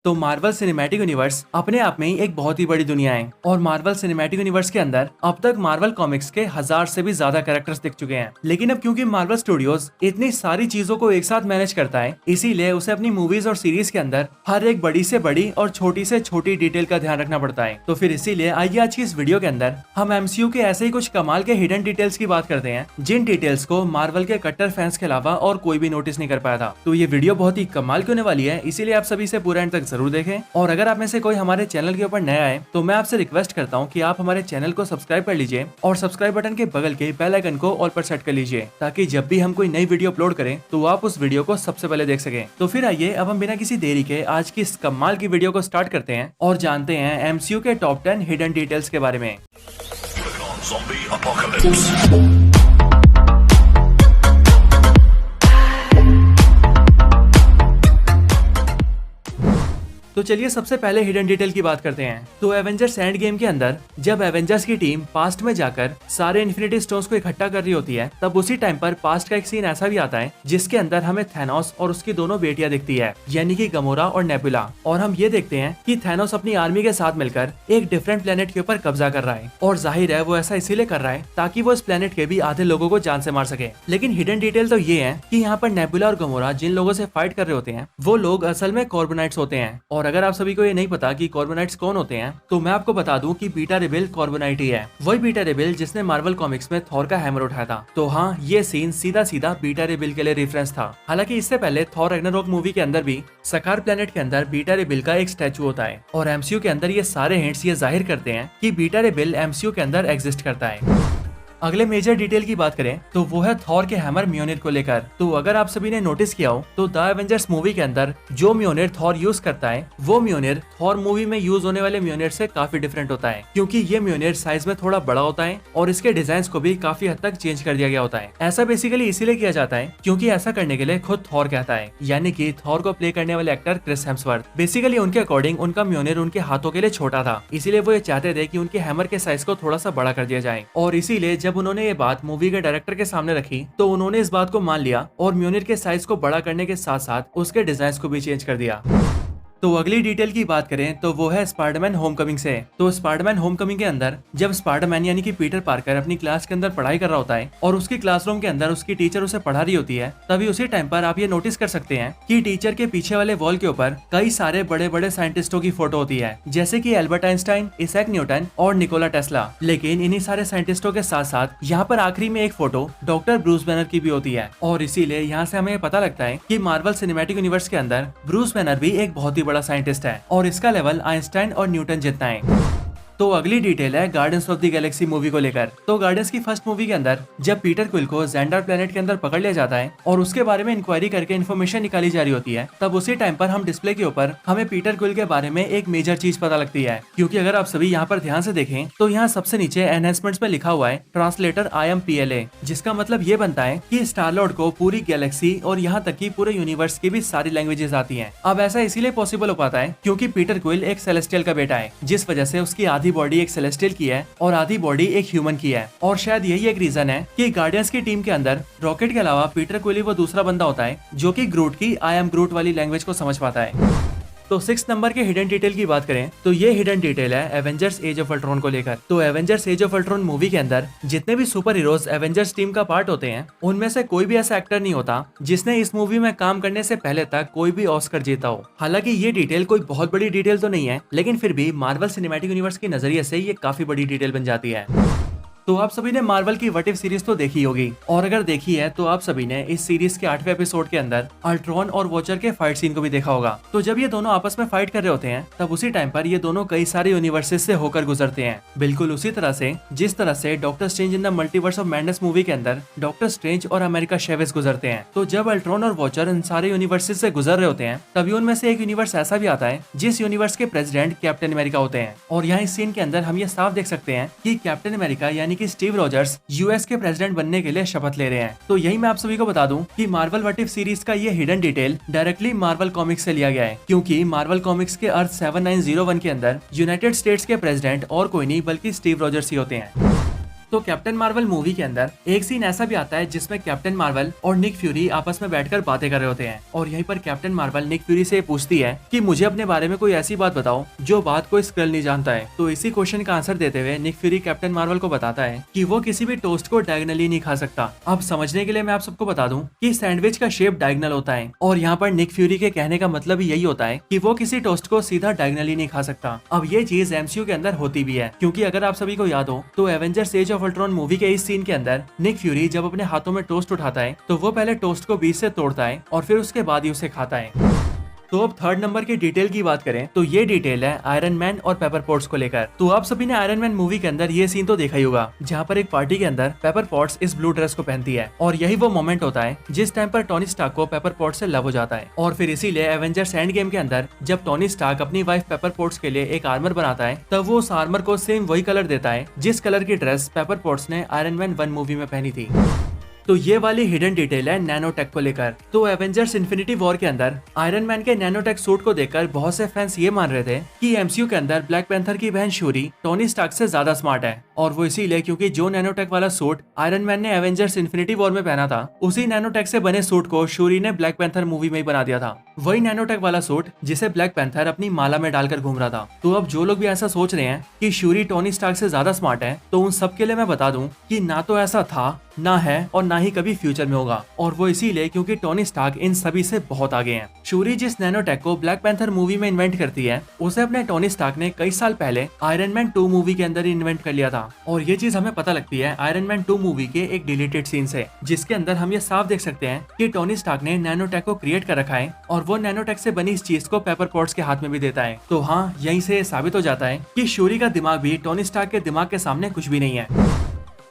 तो Marvel cinematic universe अपने आप में ही एक बहुत ही बड़ी दुनिया है और मार्वल सिनेमैटिक यूनिवर्स के अंदर अब तक मार्वल कॉमिक्स के 1000 से भी ज्यादा कैरेक्टर्स दिख चुके हैं। लेकिन अब क्योंकि मार्वल स्टूडियोज इतनी सारी चीजों को एक साथ मैनेज करता है, इसीलिए उसे अपनी मूवीज और सीरीज के अंदर हर एक बड़ी से बड़ी और छोटी से छोटी डिटेल का ध्यान रखना पड़ता है। तो फिर इसीलिए आइए आज की इस वीडियो के अंदर हम एमसीयू के ऐसे ही कुछ कमाल के हिडन डिटेल्स की बात करते हैं, जिन डिटेल्स को मार्वल के कट्टर फैंस के अलावा और कोई भी नोटिस नहीं कर पाया था। तो ये वीडियो बहुत ही कमाल की होने वाली है, इसीलिए आप सभी से पूरा एंड तक जरूर देखें। और अगर आप में से कोई हमारे चैनल के ऊपर नया है तो मैं आपसे रिक्वेस्ट करता हूं कि आप हमारे चैनल को सब्सक्राइब कर लीजिए और सब्सक्राइब बटन के बगल के बेल आइकन को ऑल पर सेट कर लीजिए, ताकि जब भी हम कोई नई वीडियो अपलोड करें तो आप उस वीडियो को सबसे पहले देख सकें। तो फिर आइए अब हम बिना किसी देरी के आज की इस कमाल की वीडियो को स्टार्ट करते हैं और जानते हैं एमसीयू के टॉप 10 हिडन डिटेल्स के बारे में। तो चलिए सबसे पहले हिडन डिटेल की बात करते हैं। तो एवेंजर्स एंड गेम के अंदर जब एवेंजर्स की टीम पास्ट में जाकर सारे इन्फिनिटी स्टोन्स को इकट्ठा कर रही होती है, तब उसी टाइम पर पास्ट का एक सीन ऐसा भी आता है जिसके अंदर हमें थैनोस और उसकी दोनों बेटियां दिखती है, यानी कि गमोरा और नेबुला। और हम ये देखते हैं कि थैनोस अपनी आर्मी के साथ मिलकर एक डिफरेंट प्लेनेट के ऊपर कब्जा कर रहा है, और जाहिर है वो ऐसा इसीलिए कर रहा है ताकि वो इस प्लेनेट के भी आधे लोगों को जान से मार सके। लेकिन हिडन डिटेल तो ये है कि यहाँ पर नेबुला और गमोरा जिन लोगों से फाइट कर रहे होते हैं वो लोग असल में कॉर्बोनाइट्स होते हैं। और अगर आप सभी को ये नहीं पता कि कॉर्बोनाइट्स कौन होते हैं, तो मैं आपको बता दूं कि बीटा रेबेल कॉर्बोनाइट ही है, वही बीटा रेबेल जिसने मार्वल कॉमिक्स में थॉर का हैमर उठाया था। तो हाँ, ये सीन सीधा सीधा बीटा रेबेल के लिए रेफरेंस था। हालांकि इससे पहले थॉर रैग्नारोक मूवी के अंदर भी सकार प्लेनेट के अंदर बीटा रेबेल का एक स्टैचू होता है, और एमसीयू के अंदर ये सारे हिंट्स ये जाहिर करते हैं कि बीटा रेबेल एमसीयू के अंदर एग्जिस्ट करता है। अगले मेजर डिटेल की बात करें तो वो है थॉर के हैमर म्योनिर को लेकर। तो अगर आप सभी ने नोटिस किया हो तो द एवेंजर्स मूवी के अंदर जो म्योनिर थॉर यूज करता है, वो म्योनिर थॉर मूवी में यूज होने वाले म्योनिर से काफी डिफरेंट होता है, क्योंकि ये म्योनिर साइज में थोड़ा बड़ा होता है और इसके डिजाइन को भी काफी हद तक चेंज कर दिया गया होता है। ऐसा बेसिकली इसीलिए किया जाता है क्योंकि ऐसा करने के लिए खुद थॉर कहता है, यानी कि थॉर को प्ले करने वाले एक्टर क्रिस हेम्सवर्थ। बेसिकली उनके अकॉर्डिंग उनका म्योनिर उनके हाथों के लिए छोटा था, इसीलिए वो ये चाहते थे कि उनके हैमर के साइज को थोड़ा सा बड़ा कर दिया जाए। और इसीलिए जब उन्होंने ये बात मूवी के डायरेक्टर के सामने रखी तो उन्होंने इस बात को मान लिया और म्योनिर के साइज को बड़ा करने के साथ साथ उसके डिजाइन को भी चेंज कर दिया। तो अगली डिटेल की बात करें तो वो है स्पाइडरमैन होमकमिंग से। तो स्पाइडरमैन होमकमिंग के अंदर जब स्पाइडरमैन यानी कि पीटर पार्कर अपनी क्लास के अंदर पढ़ाई कर रहा होता है और उसकी क्लासरूम के अंदर उसकी टीचर उसे पढ़ा रही होती है, तभी उसी टाइम पर आप ये नोटिस कर सकते हैं कि टीचर के पीछे वाले वॉल के ऊपर कई सारे बड़े बड़े साइंटिस्टों की फोटो होती है, जैसे कि एल्बर्ट आइंस्टाइन, इसैक न्यूटन और निकोला टेस्ला। लेकिन इन्हीं सारे साइंटिस्टों के साथ साथ यहाँ पर आखिरी में एक फोटो डॉक्टर ब्रूस बैनर की भी होती है, और इसीलिए यहाँ से हमें पता लगता है कि मार्वल सिनेमैटिक यूनिवर्स के अंदर ब्रूस बैनर भी एक बहुत ही बड़ा साइंटिस्ट है और इसका लेवल आइंस्टाइन और न्यूटन जितना है। तो अगली डिटेल है guardians of the Galaxy movie को लेकर। तो गार्डियंस की फर्स्ट मूवी के अंदर जब पीटर क्विल को ज़ेंडार प्लेनेट के अंदर पकड़ लिया जाता है और उसके बारे में इंक्वायरी करके इन्फॉर्मेशन निकाली जा रही होती है, तब उसी टाइम पर हम डिस्प्ले के ऊपर हमें पीटर क्विल के बारे में एक मेजर चीज पता लगती है, क्योंकि अगर आप सभी यहाँ पर ध्यान से देखें तो यहाँ सबसे नीचे एनहेंसमेंट्स में लिखा हुआ है ट्रांसलेटर IMPLA, जिसका मतलब ये बनता है कि स्टार लॉर्ड को पूरी गैलेक्सी और यहाँ तक की पूरे यूनिवर्स की भी सारी लैंग्वेजेस आती है। अब ऐसा इसीलिए पॉसिबल हो पाता है क्योंकि पीटर क्विल एक सेलेस्टियल का बेटा है, जिस वजह से उसकी आधी बॉडी एक सेलेस्टियल की है और आधी बॉडी एक ह्यूमन की है। और शायद यही एक रीजन है कि गार्डियंस की टीम के अंदर रॉकेट के अलावा पीटर क्विल वो दूसरा बंदा होता है जो कि ग्रूट की आई एम ग्रूट वाली लैंग्वेज को समझ पाता है। तो 6 नंबर के हिडन डिटेल की बात करें तो ये हिडन डिटेल है एवेंजर्स एज ऑफ अल्ट्रॉन को लेकर। तो Avengers Age of Ultron movie के अंदर जितने भी सुपर हीरोज एवेंजर्स टीम का पार्ट होते हैं, उनमें से कोई भी ऐसा एक्टर नहीं होता जिसने इस मूवी में काम करने से पहले तक कोई भी ऑस्कर जीता हो। हालांकि ये डिटेल कोई बहुत बड़ी डिटेल तो नहीं है, लेकिन फिर भी मार्वल सिनेमैटिक यूनिवर्स के नजरिए से ये काफी बड़ी डिटेल बन जाती है। तो आप सभी ने मार्वल की व्हाट इफ सीरीज तो देखी होगी, और अगर देखी है तो आप सभी ने इस सीरीज के 8वें एपिसोड के अंदर अल्ट्रॉन और वॉचर के फाइट सीन को भी देखा होगा। तो जब ये दोनों आपस में फाइट कर रहे होते हैं, तब उसी टाइम पर ये दोनों कई सारे यूनिवर्सेस से होकर गुजरते हैं, बिल्कुल उसी तरह से जिस तरह से doctor strange in the multiverse of madness movie के अंदर डॉक्टर स्ट्रेंज और अमेरिका शेवेज गुजरते हैं। तो जब अल्ट्रॉन और वॉचर इन सारे यूनिवर्सेस से गुजर रहे होते हैं, तभी उनमें से एक यूनिवर्स ऐसा भी आता है जिस यूनिवर्स के प्रेसिडेंट कैप्टन अमेरिका होते हैं। और यहाँ इस सीन के अंदर हम ये साफ देख सकते हैं कि कैप्टन अमेरिका यानी कि स्टीव रॉजर्स यूएस के प्रेसिडेंट बनने के लिए शपथ ले रहे हैं। तो यही मैं आप सभी को बता दूं कि मार्वल व्हाट इफ सीरीज का ये hidden detail directly Marvel comics से लिया गया है, क्योंकि मार्वल कॉमिक्स के अर्थ 7901 के अंदर यूनाइटेड स्टेट्स के प्रेसिडेंट और कोई नहीं बल्कि स्टीव रॉजर्स ही होते हैं। तो कैप्टन मार्वल मूवी के अंदर एक सीन ऐसा भी आता है जिसमें कैप्टन मार्वल और निक फ्यूरी आपस में बैठकर बातें कर रहे होते हैं और यहीं पर कैप्टन मार्वल निक फ्यूरी से पूछती है कि मुझे अपने बारे में कोई ऐसी बात बताओ जो बात कोई स्क्रल नहीं जानता है। तो इसी क्वेश्चन का आंसर देते हुए निक फ्यूरी कैप्टन मार्वल को बताता है कि वो किसी भी टोस्ट को डायगनली नहीं खा सकता। अब समझने के लिए मैं आप सबको बता दूं कि सैंडविच का शेप डायगनल होता है और यहाँ पर निक फ्यूरी के कहने का मतलब यही होता है कि वो किसी टोस्ट को सीधा डायगनली नहीं खा सकता। अब ये चीज एमसीयू के अंदर होती भी है, क्योंकि अगर आप सभी को याद हो तो Avengers Age of Ultron movie के इस सीन के अंदर निक फ्यूरी जब अपने हाथों में टोस्ट उठाता है तो वो पहले टोस्ट को बीच से तोड़ता है और फिर उसके बाद ही उसे खाता है। तो अब थर्ड नंबर की डिटेल की बात करें तो ये डिटेल है आयरन मैन और पेपर पॉट्स को लेकर। तो आप सभी ने आयरन मैन मूवी के अंदर ये सीन तो देखा ही होगा जहाँ पर एक पार्टी के अंदर पेपर पॉट्स इस ब्लू ड्रेस को पहनती है और यही वो मोमेंट होता है जिस टाइम पर टोनी स्टार्क को पेपर पॉट्स से लव हो जाता है। और फिर इसीलिए एवेंजर्स एंड गेम के अंदर जब टोनी स्टार्क अपनी वाइफ पेपर पॉट्स के लिए एक आर्मर बनाता है तब वो उस आर्मर को सेम वही कलर देता है जिस कलर की ड्रेस पेपर पॉट्स ने आयरन मैन 1 मूवी में पहनी थी। तो ये वाली हिडन डिटेल है नैनोटेक को लेकर। तो एवेंजर्स इन्फिनिटी वॉर के अंदर आयरन मैन के नैनोटेक सूट को देखकर बहुत से फैंस ये मान रहे थे कि एमसीयू के अंदर ब्लैक पैंथर की बहन शूरी टोनी स्टार्क से ज्यादा स्मार्ट है, और वो इसीलिए क्योंकि जो नैनोटेक वाला सूट आयरन मैन ने एवेंजर्स इन्फिनिटी वॉर में पहना था उसी नैनोटेक से बने सूट को शूरी ने ब्लैक पैंथर मूवी में ही बना दिया था। वही नैनोटेक वाला सूट जिसे ब्लैक पैंथर अपनी माला में डालकर घूम रहा था। तो अब जो लोग भी ऐसा सोच रहे हैं कि शूरी टोनी स्टार्क से ज्यादा स्मार्ट है तो उन सब के लिए मैं बता दूं कि ना तो ऐसा था, ना है और ना ही कभी फ्यूचर में होगा, और वो इसीलिए क्योंकि टोनी स्टार्क इन सभी से बहुत आगे हैं। शूरी जिस नैनोटेक को ब्लैक पैंथर मूवी में इन्वेंट करती है उसे अपने टोनी स्टार्क ने कई साल पहले आयरन मैन 2 मूवी के अंदर इन्वेंट कर लिया था। और ये चीज हमें पता लगती है आयरन मैन 2 मूवी के एक डिलीटेड सीन से, जिसके अंदर हम ये साफ देख सकते हैं कि टोनी स्टार्क ने नैनोटेक को क्रिएट कर रखा है और वो नैनोटेक से बनी इस चीज को पेपर पॉट्स के हाथ में भी देता है। तो हाँ, यहीं से साबित हो जाता है कि शूरी का दिमाग भी टोनी स्टार्क के दिमाग के सामने कुछ भी नहीं है।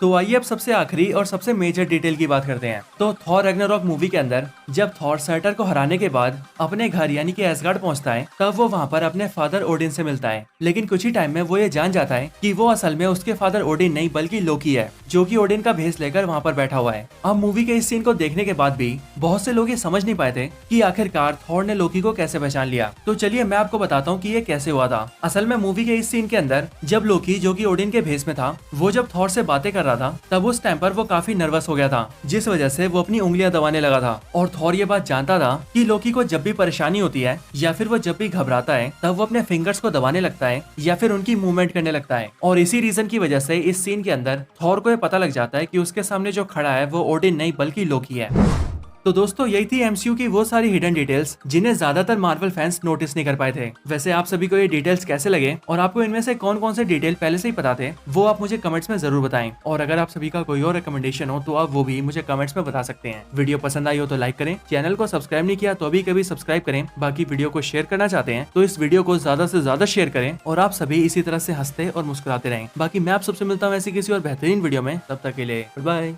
तो आइए अब सबसे आखिरी और सबसे मेजर डिटेल की बात करते हैं। तो थॉर रैग्नारॉक मूवी के अंदर जब थॉर सर्टर को हराने के बाद अपने घर यानी कि एसगार्ड पहुंचता है तब वो वहां पर अपने फादर ओडिन से मिलता है, लेकिन कुछ ही टाइम में वो ये जान जाता है कि वो असल में उसके फादर ओडिन नहीं बल्कि लोकी है, जो कि ओडिन का भेष लेकर वहां पर बैठा हुआ है। अब मूवी के इस सीन को देखने के बाद भी बहुत से लोग ये समझ नहीं पाए थे कि आखिरकार थॉर ने लोकी को कैसे पहचान लिया। तो चलिए मैं आपको बताता हूँ कि ये कैसे हुआ था। असल में मूवी के इस सीन के अंदर जब लोकी, जो कि ओडिन के भेष में था, वो जब थॉर से बातें कर रहा था तब उस टाइम पर वो काफी नर्वस हो गया था, जिस वजह से वो अपनी उंगलियां दबाने लगा था। और थॉर ये बात जानता था कि लोकी को जब भी परेशानी होती है या फिर वो जब भी घबराता है तब वो अपने फिंगर्स को दबाने लगता है या फिर उनकी मूवमेंट करने लगता है। और इसी रीजन की वजह से इस सीन के अंदर थॉर को ये पता लग जाता है कि उसके सामने जो खड़ा है वो ओडिन नहीं बल्कि लोकी है। तो दोस्तों यही थी एमसीयू की वो सारी हिडन डिटेल्स जिन्हें ज्यादातर मार्वल फैंस नोटिस नहीं कर पाए थे। वैसे आप सभी को ये डिटेल्स कैसे लगे और आपको इनमें से कौन कौन से डिटेल पहले से ही पता थे वो आप मुझे कमेंट्स में जरूर बताएं। और अगर आप सभी का कोई और रिकमेंडेशन हो तो आप वो भी मुझे कमेंट्स में बता सकते हैं। वीडियो पसंद आई हो तो लाइक करें, चैनल को सब्सक्राइब नहीं किया तो अभी कभी सब्सक्राइब करें। बाकी वीडियो को शेयर करना चाहते हैं तो इस वीडियो को ज्यादा से ज्यादा शेयर करें और आप सभी इसी तरह से हंसते और मुस्कुराते रहें। बाकी मैं आप सबसे मिलता हूँ ऐसी किसी और बेहतरीन वीडियो में, तब तक के लिए बाय।